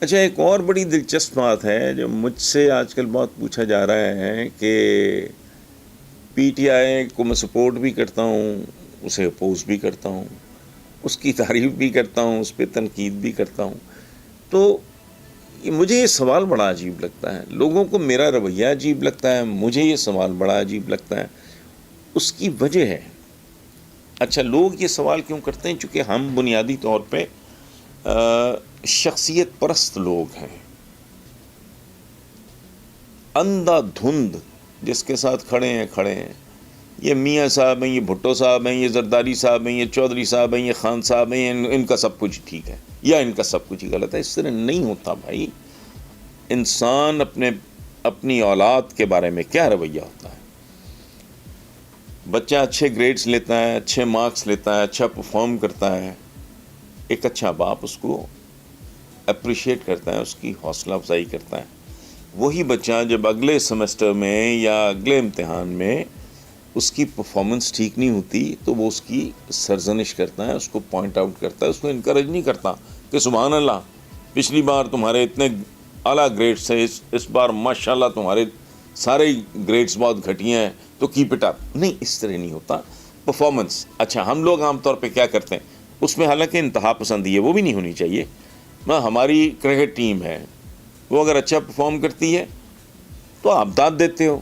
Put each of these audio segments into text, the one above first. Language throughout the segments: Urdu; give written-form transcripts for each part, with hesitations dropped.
اچھا، ایک اور بڑی دلچسپ بات ہے جو مجھ سے آج کل بہت پوچھا جا رہا ہے کہ پی ٹی آئی کو میں سپورٹ بھی کرتا ہوں، اسے اپوز بھی کرتا ہوں، اس کی تعریف بھی کرتا ہوں، اس پہ تنقید بھی کرتا ہوں. تو مجھے یہ سوال بڑا عجیب لگتا ہے. لوگوں کو میرا رویہ عجیب لگتا ہے، مجھے یہ سوال بڑا عجیب لگتا ہے. اس کی وجہ ہے، اچھا لوگ یہ سوال کیوں کرتے ہیں؟ چونکہ ہم بنیادی طور پہ شخصیت پرست لوگ ہیں. اندھا دھند جس کے ساتھ کھڑے ہیں، یہ میاں صاحب ہیں، یہ بھٹو صاحب ہیں، یہ زرداری صاحب ہیں، یہ چودھری صاحب ہیں، یہ خان صاحب ہیں، ان کا سب کچھ ٹھیک ہے یا ان کا سب کچھ ہی غلط ہے. اس طرح نہیں ہوتا بھائی. انسان اپنی اولاد کے بارے میں کیا رویہ ہوتا ہے؟ بچہ اچھے گریڈز لیتا ہے، اچھے مارکس لیتا ہے، اچھا پرفارم کرتا ہے، ایک اچھا باپ اس کو اپریشیٹ کرتا ہے، اس کی حوصلہ افزائی کرتا ہے. وہی بچہ جب اگلے سیمسٹر میں یا اگلے امتحان میں اس کی پرفارمنس ٹھیک نہیں ہوتی تو وہ اس کی سرزنش کرتا ہے، اس کو پوائنٹ آؤٹ کرتا ہے، اس کو انکریج نہیں کرتا کہ سبحان اللہ پچھلی بار تمہارے اتنے اعلیٰ گریڈس تھے، اس بار ماشاءاللہ تمہارے سارے گریڈس بہت گھٹیا ہیں تو کیپ اٹ اپ. نہیں، اس طرح نہیں ہوتا. پرفارمنس، اچھا ہم لوگ عام طور پہ کیا کرتے ہیں اس میں، حالانکہ انتہا پسندی ہے وہ بھی نہیں ہونی چاہیے. ہماری کرکٹ ٹیم ہے، وہ اگر اچھا پرفارم کرتی ہے تو آپ داد دیتے ہو،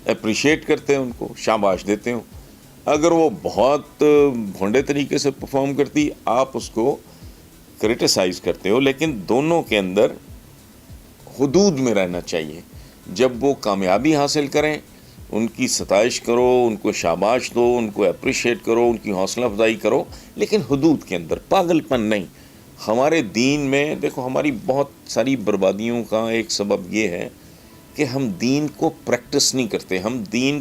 اپریشیٹ کرتے ہیں، ان کو شاباش دیتے ہو. اگر وہ بہت بھونڈے طریقے سے پرفارم کرتی آپ اس کو کرٹیسائز کرتے ہو. لیکن دونوں کے اندر حدود میں رہنا چاہیے. جب وہ کامیابی حاصل کریں ان کی ستائش کرو، ان کو شاباش دو، ان کو اپریشیٹ کرو، ان کی حوصلہ افزائی کرو، لیکن حدود کے اندر، پاگل پن نہیں. ہمارے دین میں دیکھو، ہماری بہت ساری بربادیوں کا ایک سبب یہ ہے کہ ہم دین کو پریکٹس نہیں کرتے. ہم دین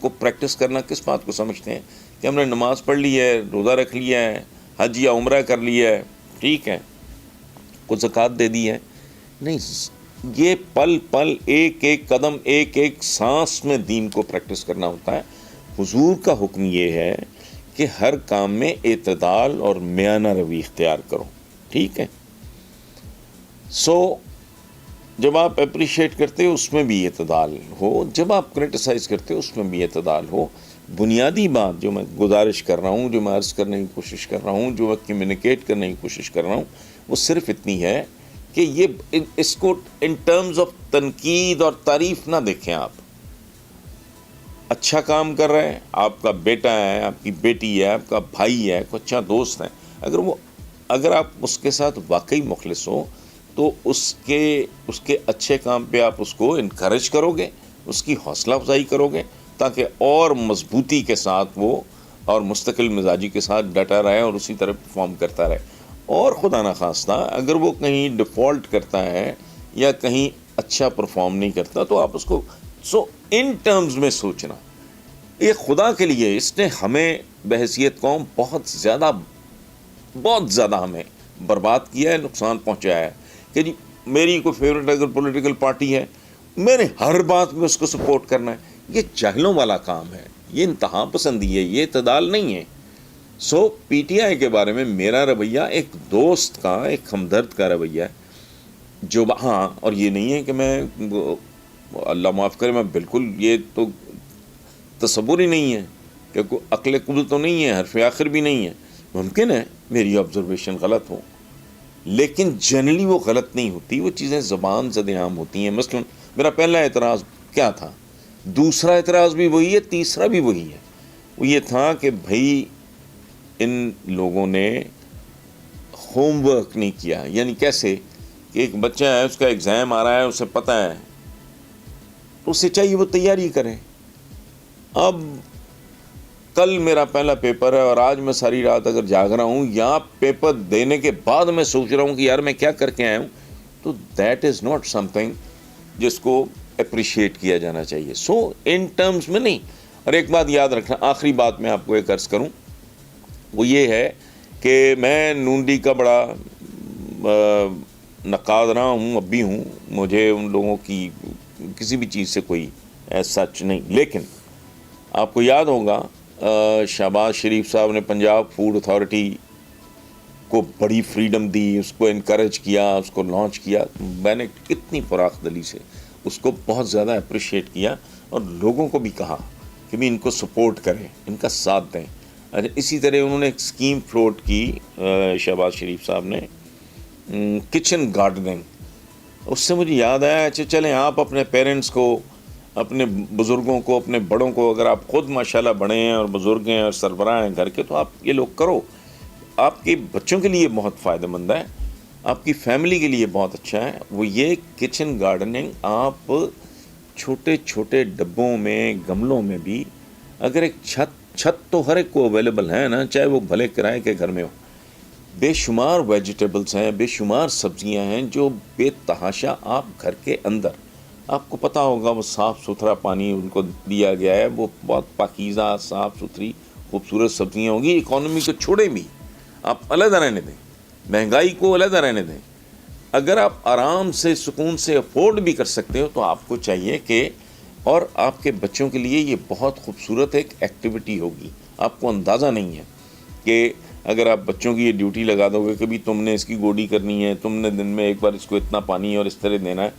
کو پریکٹس کرنا کس بات کو سمجھتے ہیں کہ ہم نے نماز پڑھ لی ہے، روزہ رکھ لیا ہے، حج یا عمرہ کر لیا ہے، ٹھیک ہے، کچھ زکوٰۃ دے دی ہے. نہیں، یہ پل پل، ایک ایک قدم، ایک ایک سانس میں دین کو پریکٹس کرنا ہوتا ہے. حضور کا حکم یہ ہے کہ ہر کام میں اعتدال اور میانہ روی اختیار کرو، ٹھیک ہے. جب آپ اپریشیٹ کرتے ہو اس میں بھی اعتدال ہو، جب آپ کرٹیسائز کرتے ہو اس میں بھی اعتدال ہو. بنیادی بات جو میں گزارش کر رہا ہوں، جو میں عرض کرنے کی کوشش کر رہا ہوں، جو میں کمیونیکیٹ کرنے کی کوشش کر رہا ہوں، وہ صرف اتنی ہے کہ یہ اس کو ان ٹرمز آف تنقید اور تعریف نہ دیکھیں. آپ اچھا کام کر رہے ہیں، آپ کا بیٹا ہے، آپ کی بیٹی ہے، آپ کا بھائی ہے، کوئی اچھا دوست ہے، اگر آپ اس کے ساتھ واقعی مخلص ہو تو اس کے اچھے کام پہ آپ اس کو انکریج کرو گے، اس کی حوصلہ افزائی کرو گے تاکہ اور مضبوطی کے ساتھ وہ اور مستقل مزاجی کے ساتھ ڈٹا رہے اور اسی طرح پرفارم کرتا رہے. اور خدا نخواستہ اگر وہ کہیں ڈیفالٹ کرتا ہے یا کہیں اچھا پرفارم نہیں کرتا تو آپ اس کو ان ٹرمز میں سوچنا. یہ خدا کے لیے اس نے ہمیں بحیثیت قوم بہت زیادہ ہمیں برباد کیا ہے، نقصان پہنچایا ہے کہ جی میری کوئی فیوریٹ اگر پولیٹیکل پارٹی ہے میں نے ہر بات میں اس کو سپورٹ کرنا ہے. یہ جاہلوں والا کام ہے، یہ انتہا پسندی ہے، یہ اعتدال نہیں ہے. پی ٹی آئی کے بارے میں میرا رویہ ایک دوست کا، ایک ہمدرد کا رویہ ہے. جو ہاں، اور یہ نہیں ہے کہ میں، اللہ معاف کرے، میں بالکل، یہ تو تصور ہی نہیں ہے کہ کوئی عقل قبل تو نہیں ہے، حرف آخر بھی نہیں ہے. ممکن ہے میری آبزرویشن غلط ہو لیکن جنرلی وہ غلط نہیں ہوتی، وہ چیزیں زبان زد عام ہوتی ہیں. مثلا میرا پہلا اعتراض کیا تھا، دوسرا اعتراض بھی وہی ہے، تیسرا بھی وہی ہے. وہ یہ تھا کہ بھائی ان لوگوں نے ہوم ورک نہیں کیا. یعنی کیسے کہ ایک بچہ ہے، اس کا ایگزام آ رہا ہے، اسے پتہ ہے تو اسے چاہیے وہ تیاری کرے. اب کل میرا پہلا پیپر ہے اور آج میں ساری رات اگر جاگ رہا ہوں یا پیپر دینے کے بعد میں سوچ رہا ہوں کہ یار میں کیا کر کے آیا ہوں، تو that is not some thing جس کو اپریشیٹ کیا جانا چاہیے. ان ٹرمز میں نہیں. اور ایک بات یاد رکھنا، آخری بات میں آپ کو ایک عرض کروں، وہ یہ ہے کہ میں نون لی کا بڑا نقاد رہا ہوں، اب بھی ہوں. مجھے ان لوگوں کی کسی بھی چیز سے کوئی سچ نہیں. لیکن آپ کو یاد ہوگا شہباز شریف صاحب نے پنجاب فوڈ اتھارٹی کو بڑی فریڈم دی، اس کو انکریج کیا، اس کو لانچ کیا. میں نے اتنی فراخ دلی سے اس کو بہت زیادہ اپریشیٹ کیا اور لوگوں کو بھی کہا کہ بھی ان کو سپورٹ کریں، ان کا ساتھ دیں. اچھا، اسی طرح انہوں نے ایک اسکیم فلوٹ کی شہباز شریف صاحب نے، کچن گارڈننگ. اس سے مجھے یاد آیا، اچھا چلیں آپ اپنے پیرنٹس کو، اپنے بزرگوں کو، اپنے بڑوں کو، اگر آپ خود ماشاءاللہ بڑے ہیں اور بزرگ ہیں اور سربراہ ہیں گھر کے، تو آپ یہ لوگ کرو. آپ کے بچوں کے لیے بہت فائدہ مند ہے، آپ کی فیملی کے لیے بہت اچھا ہے. وہ یہ کچن گارڈننگ آپ چھوٹے چھوٹے ڈبوں میں، گملوں میں بھی، اگر ایک چھت تو ہر ایک کو اویلیبل ہے نا، چاہے وہ بھلے کرائے کے گھر میں ہو. بے شمار ویجیٹیبلز ہیں، بے شمار سبزیاں ہیں جو بے تحاشا آپ گھر کے اندر، آپ کو پتہ ہوگا وہ صاف ستھرا پانی ان کو دیا گیا ہے، وہ بہت پاکیزہ صاف ستھری خوبصورت سبزیاں ہوں گی. اکانومی کو چھوڑیں بھی، آپ علیحدہ رہنے دیں، مہنگائی کو علیحدہ رہنے دیں. اگر آپ آرام سے سکون سے افورڈ بھی کر سکتے ہو تو آپ کو چاہیے کہ، اور آپ کے بچوں کے لیے یہ بہت خوبصورت ایک ایکٹیویٹی ہوگی. آپ کو اندازہ نہیں ہے کہ اگر آپ بچوں کی یہ ڈیوٹی لگا دو گے کہ بھی تم نے اس کی گوڈی کرنی ہے، تم نے دن میں ایک بار اس کو اتنا پانی اور اس طرح دینا ہے،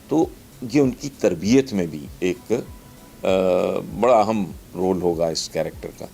تو یہ ان کی تربیت میں بھی ایک بڑا اہم رول ہوگا اس کیریکٹر کا.